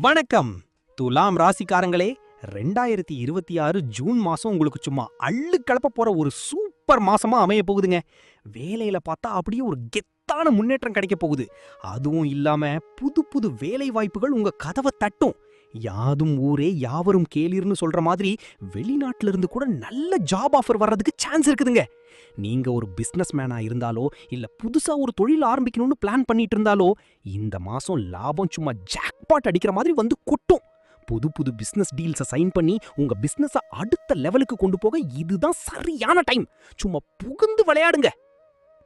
வணக்கம் துலாம் ராசிக்காரங்களே. 2026 ஜூன் மாசம் உங்களுக்கு சும்மா அள்ளு கலப்ப போற ஒரு சூப்பர் மாசமா அமைய போகுதுங்க. வேலையில பார்த்தா அப்படியே ஒரு கெத்தான முன்னேற்றம் கிடைக்க போகுது. அதுவும் இல்லாம புது புது வேலை வாய்ப்புகள் உங்க கதவை தட்டும். யாதும் ஊரே யாவரும் கேளீர்னு சொல்ற மாதிரி வெளிநாட்டுல இருந்து கூட நல்ல ஜாப் ஆஃபர் வர்றதுக்கு சான்ஸ் இருக்குதுங்க. நீங்க ஒரு பிசினஸ் மேனா இருந்தாலோ இல்ல புதுசா ஒரு தொழில் ஆரம்பிக்கணும்னு பிளான் பண்ணிட்டு இருந்தாலோ இந்த மாசம் லாபம் சும்மா ஜாக்பாட் அடிக்கிற மாதிரி வந்து கொட்டும். புது புது பிசினஸ் டீல்ஸை சைன் பண்ணி உங்க பிசினஸ அடுத்த லெவலுக்கு கொண்டு போக இதுதான் சரியான டைம். சும்மா புகுந்து விளையாடுங்க.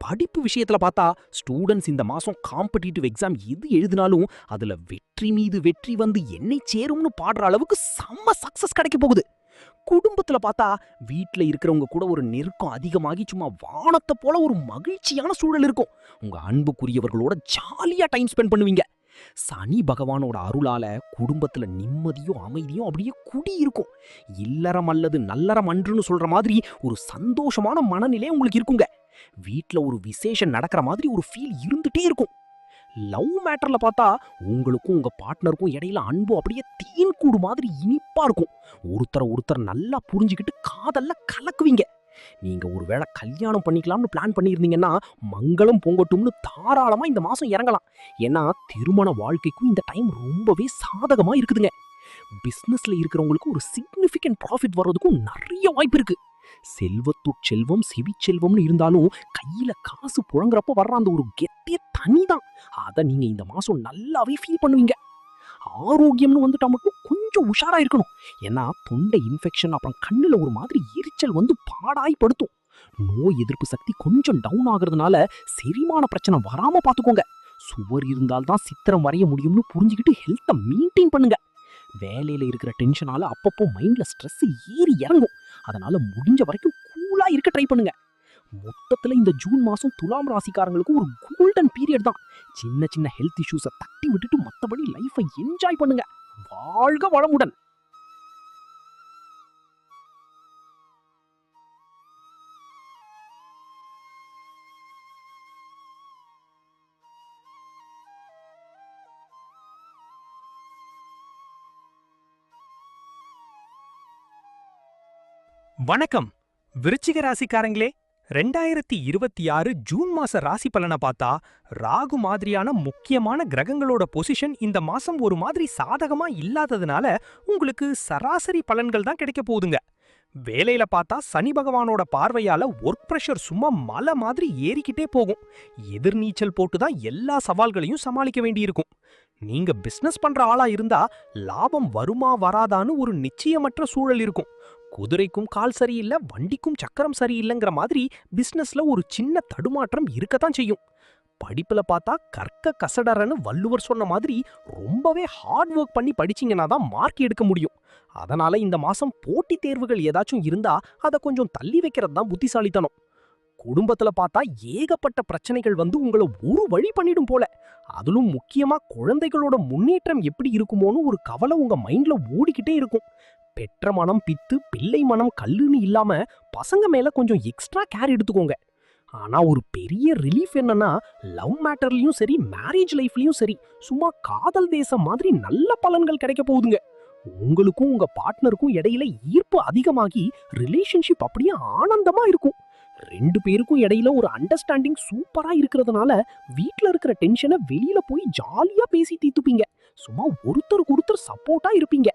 படிப்பு விஷயத்துல பார்த்தா ஸ்டூடெண்ட்ஸ் இந்த மாசம் காம்படிட்டிவ் எக்ஸாம் எது எழுதினாலும் அதுல வெற்றி மீது வெற்றி வந்து என்னை சேரும்னு பாடுற அளவுக்கு செம்ம சக்சஸ் கிடைக்க போகுது. குடும்பத்துல பார்த்தா வீட்ல இருக்கிறவங்க கூட ஒரு நெருக்கம் அதிகமாகி சும்மா வானத்தை போல ஒரு மகிழ்ச்சியான சூழல் இருக்கும். உங்க அன்புக்குரியவர்களோட ஜாலியா டைம் ஸ்பெண்ட் பண்ணுவீங்க. சனி பகவானோட அருளால குடும்பத்துல நிம்மதியும் அமைதியும் அப்படியே குடி இருக்கும். இல்லறம் அல்லது நல்லறம் அன்றுன்னு சொல்ற மாதிரி ஒரு சந்தோஷமான மனநிலை உங்களுக்கு இருக்குங்க. வீட்ல ஒரு விசேஷம் நடக்கிற மாதிரி ஒரு ஃபீல் இருந்துட்டே இருக்கும். லவ் மேட்டர்ல பார்த்தா உங்களுக்கும் உங்க பார்ட்னருக்கும் இடையில அன்பு அப்படியே தேன் கூடு மாதிரி இனிப்பா இருக்கும். ஒருத்தர் நல்லா புரிஞ்சுக்கிட்டு காதல்ல கலக்குவீங்க. நீங்க ஒருவேளை கல்யாணம் பண்ணிக்கலாம்னு பிளான் பண்ணியிருந்தீங்கன்னா மங்களம் பொங்கட்டும்னு தாராளமா இந்த மாசம் இறங்கலாம். ஏன்னா திருமண வாழ்க்கைக்கும் இந்த டைம் ரொம்பவே சாதகமா இருக்குதுங்க. பிசினஸ்ல இருக்கிறவங்களுக்கு ஒரு சிக்னிஃபிகன்ட் ப்ராஃபிட் வர்றதுக்கும் நிறைய வாய்ப்பு இருக்கு. செல்வம் செவிச்செல்வம்னு இருந்தாலும் கையில காசு புழங்குறப்ப வர்ற அந்த ஒரு கெத்தே தனிதான். அத நீங்க இந்த மாசம் நல்லாவே ஃபீல் பண்ணுவீங்க. ஆரோக்கியம்னு வந்துட்டா மட்டும் கொஞ்சம் உஷாரா இருக்கணும். ஏன்னா தொண்டை இன்ஃபெக்ஷன் அப்புறம் கண்ணுல ஒரு மாதிரி எரிச்சல் வந்து பாடாய் படுத்தும். நோய் எதிர்ப்பு சக்தி கொஞ்சம் டவுன் ஆகுறதுனால செரிமான பிரச்சனை வராம பாத்துக்கோங்க. சுவர் இருந்தால்தான் சித்திரம் வரைய முடியும்னு புரிஞ்சுக்கிட்டு ஹெல்த்தை மெயின்டைன் பண்ணுங்க. வேலையில இருக்கிற டென்ஷனால அப்பப்போ மைண்ட்ல ஸ்ட்ரெஸ் ஏறி இறங்கும். அதனால முடிஞ்ச வரைக்கும் கூலா இருக்க ட்ரை பண்ணுங்க. மொத்தத்துல இந்த ஜூன் மாசம் துலாம் ராசிக்காரங்களுக்கு ஒரு கோல்டன் பீரியட் தான். சின்ன சின்ன ஹெல்த் இஷ்யூஸை தட்டி விட்டுட்டு மத்தபடி லைஃபை என்ஜாய் பண்ணுங்க. வாழ்க வளமுடன். வணக்கம் விருச்சிக ராசிக்காரங்களே. 2026 ஜூன் மாச ராசி பலனை பார்த்தா ராகு மாதிரியான முக்கியமான கிரகங்களோட பொசிஷன் இந்த மாசம் ஒரு மாதிரி சாதகமா இல்லாததுனால உங்களுக்கு சராசரி பலன்கள் தான் கிடைக்க போகுதுங்க. வேலையில பார்த்தா சனி பகவானோட பார்வையால ஒர்க் பிரஷர் சும்மா மலை மாதிரி ஏறிக்கிட்டே போகும். எதிர்நீச்சல் போட்டு தான் எல்லா சவால்களையும் சமாளிக்க வேண்டியிருக்கும். நீங்க பிசினஸ் பண்ற ஆளா இருந்தா லாபம் வருமா வராதான்னு ஒரு நிச்சயமற்ற சூழல் இருக்கும். குதிரைக்கும் கால் சரியில்லை, வண்டிக்கும் சக்கரம் சரியில்லைங்கிற மாதிரி பிசினஸ்ல ஒரு சின்ன தடுமாற்றம் இருக்கத்தான் செய்யும். படிப்புல பார்த்தா கற்க கசடறன்னு வள்ளுவர் சொன்ன மாதிரி ரொம்பவே ஹார்ட் ஒர்க் பண்ணி படிச்சீங்கன்னா தான் மார்க் எடுக்க முடியும். அதனால இந்த மாசம் போட்டித் தேர்வுகள் ஏதாச்சும் இருந்தா அதை கொஞ்சம் தள்ளி வைக்கிறது தான் புத்திசாலித்தனம். குடும்பத்துல பார்த்தா ஏகப்பட்ட பிரச்சனைகள் வந்து உங்களை ஒரு வழி பண்ணிடும் போல. அதிலும் முக்கியமா குழந்தைகளோட முன்னேற்றம் எப்படி இருக்குமோன்னு ஒரு கவலை உங்க மைண்ட்ல ஓடிக்கிட்டே இருக்கும். பெற்ற மனம் பித்து பிள்ளை மனம் கல்லுன்னு இல்லாம பசங்க மேல கொஞ்சம் எக்ஸ்ட்ரா கேர் எடுத்துக்கோங்க. ஆனா ஒரு பெரிய ரிலீஃப் என்னன்னா லவ் மேட்டர்லயும் சரி மேரேஜ் லைஃப்லயும் சரி சும்மா காதல் தேசம் மாதிரி நல்ல பலன்கள் கிடைக்க போகுதுங்க. உங்களுக்கும் உங்க பார்ட்னருக்கும் இடையில ஈர்ப்பு அதிகமாகி ரிலேஷன்ஷிப் அப்படியே ஆனந்தமா இருக்கும். ரெண்டு பேருக்கும் இடையில ஒரு அண்டர்ஸ்டாண்டிங் சூப்பரா இருக்கிறதுனால வீட்ல இருக்கிற டென்ஷனை வெளியில போய் ஜாலியா பேசி தீர்த்துப்பீங்க. சும்மா ஒருத்தருக்கு ஒருத்தர் சப்போர்ட்டா இருப்பீங்க.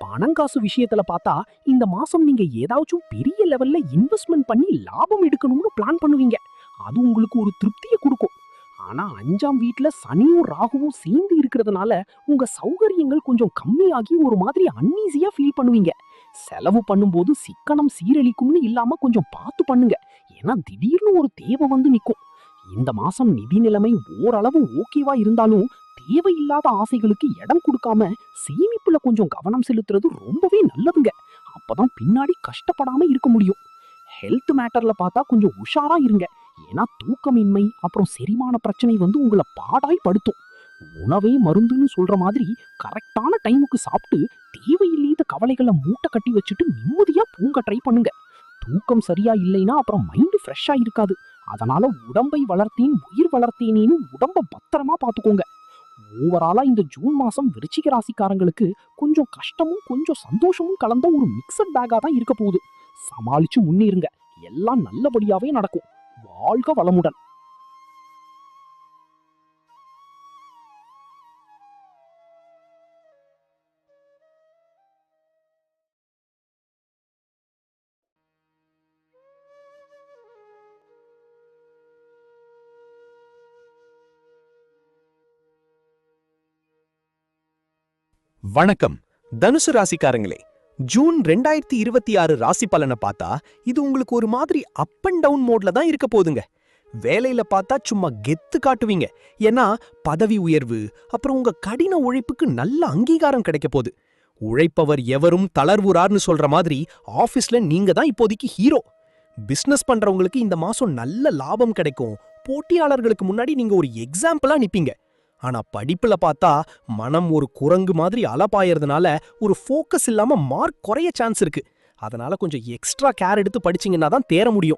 பணங்காசு விஷயத்துல பார்த்தா இந்த மாசம் நீங்க ஏதாச்சும் பெரிய லெவல்ல இன்வெஸ்ட்மெண்ட் பண்ணி லாபம் எடுக்கணும்னு பிளான் பண்ணுவீங்க. அது உங்களுக்கு ஒரு திருப்தியை கொடுக்கும். ஆனா 5ஆம் வீட்ல சனியும் ராகுவும் சேர்ந்து இருக்கிறதுனால உங்க சௌகரியங்கள் கொஞ்சம் கம்மியாகி ஒரு மாதிரி அன்ஈஸியா ஃபீல் பண்ணுவீங்க. செலவு பண்ணும்போது சிக்கனம் சீரழிக்கும்னு இல்லாம கொஞ்சம் பார்த்து பண்ணுங்க. ஏன்னா திடீர்னு ஒரு தேவை வந்து நிற்கும். இந்த மாசம் நிதி நிலைமை ஓரளவு ஓகேவா இருந்தாலும் தேவையில்லாத ஆசைகளுக்கு இடம் கொடுக்காம சேமிப்புல கொஞ்சம் கவனம் செலுத்துறது ரொம்பவே நல்லதுங்க. அப்பதான் பின்னாடி கஷ்டப்படாம இருக்க முடியும். ஹெல்த் மேட்டர்ல பார்த்தா கொஞ்சம் உஷாரா இருங்க. ஏன்னா தூக்கமின்மை அப்புறம் செரிமான பிரச்சனை வந்து உங்களை பாடாய் படுத்தும். உணவே மருந்துன்னு சொல்ற மாதிரி கரெக்டான டைமுக்கு சாப்பிட்டு தேவையில்லாத கவலைகளை மூட்டை கட்டி வச்சுட்டு நிம்மதியா தூங்க ட்ரை பண்ணுங்க. தூக்கம் சரியா இல்லைன்னா அப்புறம் மைண்ட் ஃப்ரெஷ்ஷா இருக்காது. அதனால உடம்பை வளர்த்தேன் உயிர் வளர்த்தேனேன்னு உடம்ப பத்திரமா பாத்துக்கோங்க. ஓவராலா இந்த ஜூன் மாசம் விருச்சிக ராசிக்காரங்களுக்கு கொஞ்சம் கஷ்டமும் கொஞ்சம் சந்தோஷமும் கலந்த ஒரு மிக்சட் பேக்கா தான் இருக்க போகுது. சமாளிச்சு முன்னேறுங்க. எல்லாம் நல்லபடியாவே நடக்கும். வாழ்க வளமுடன். வணக்கம் தனுசு ராசிக்காரங்களே. ஜூன் 2026 ராசி பலனை பார்த்தா இது உங்களுக்கு ஒரு மாதிரி அப் அண்ட் டவுன் மோட்ல தான் இருக்க போதுங்க. வேலையில பார்த்தா சும்மா கெத்து காட்டுவீங்க. ஏன்னா பதவி உயர்வு, அப்புறம் உங்க கடின உழைப்புக்கு நல்ல அங்கீகாரம் கிடைக்க போகுது. உழைப்பவர் எவரும் தளர்வுறார்னு சொல்ற மாதிரி ஆபீஸ்ல நீங்க தான் இப்போதைக்கு ஹீரோ. பிசினஸ் பண்றவங்களுக்கு இந்த மாசம் நல்ல லாபம் கிடைக்கும். போட்டியாளர்களுக்கு முன்னாடி நீங்க ஒரு எக்ஸாம்பிளா நிப்பீங்க. ஆனா படிப்புல பார்த்தா மனம் ஒரு குரங்கு மாதிரி அலப்பாயறதுனால ஒரு ஃபோக்கஸ் இல்லாம மார்க் குறைய சான்ஸ் இருக்கு. அதனால கொஞ்சம் எக்ஸ்ட்ரா கேர் எடுத்து படிச்சீங்கன்னா தான் தேர முடியும்.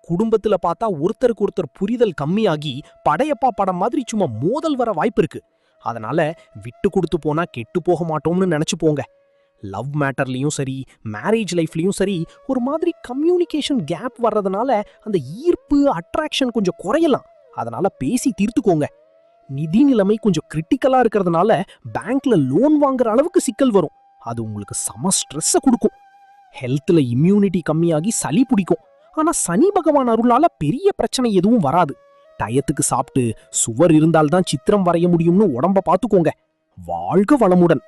குடும்பத்துல பார்த்தா ஒருத்தருக்கு ஒருத்தர் புரிதல் கம்மியாகி படையப்பா படம் மாதிரி சும்மா மோதல் வர வாய்ப்பு இருக்கு. அதனால விட்டு கொடுத்து போனா கெட்டு போக மாட்டோம்னு நினைச்சு போங்க. லவ் மேட்டர்லயும் சரி, மேரேஜ் லைஃப்லயும் சரி, ஒரு மாதிரி கம்யூனிகேஷன் கேப் வர்றதுனால அந்த ஈர்ப்பு அட்ராக்ஷன் கொஞ்சம் குறையலாம். அதனால பேசி தீர்த்துக்கோங்க. நிதி நிலைமை கொஞ்சம் கிரிட்டிக்கலா இருக்கிறதுனால பேங்க்ல லோன் வாங்குற அளவுக்கு சிக்கல் வரும். அது உங்களுக்கு சம ஸ்ட்ரெஸ்ஸ கொடுக்கும். ஹெல்த்ல இம்யூனிட்டி கம்மியாகி சளி பிடிக்கும். ஆனா சனி பகவான் அருளால பெரிய பிரச்சனை எதுவும் வராது. டயத்துக்கு சாப்பிட்டு சுவர் இருந்தால்தான் சித்திரம் வரைய முடியும்னு உடம்ப பாத்துக்கோங்க. வாழ்க வளமுடன்.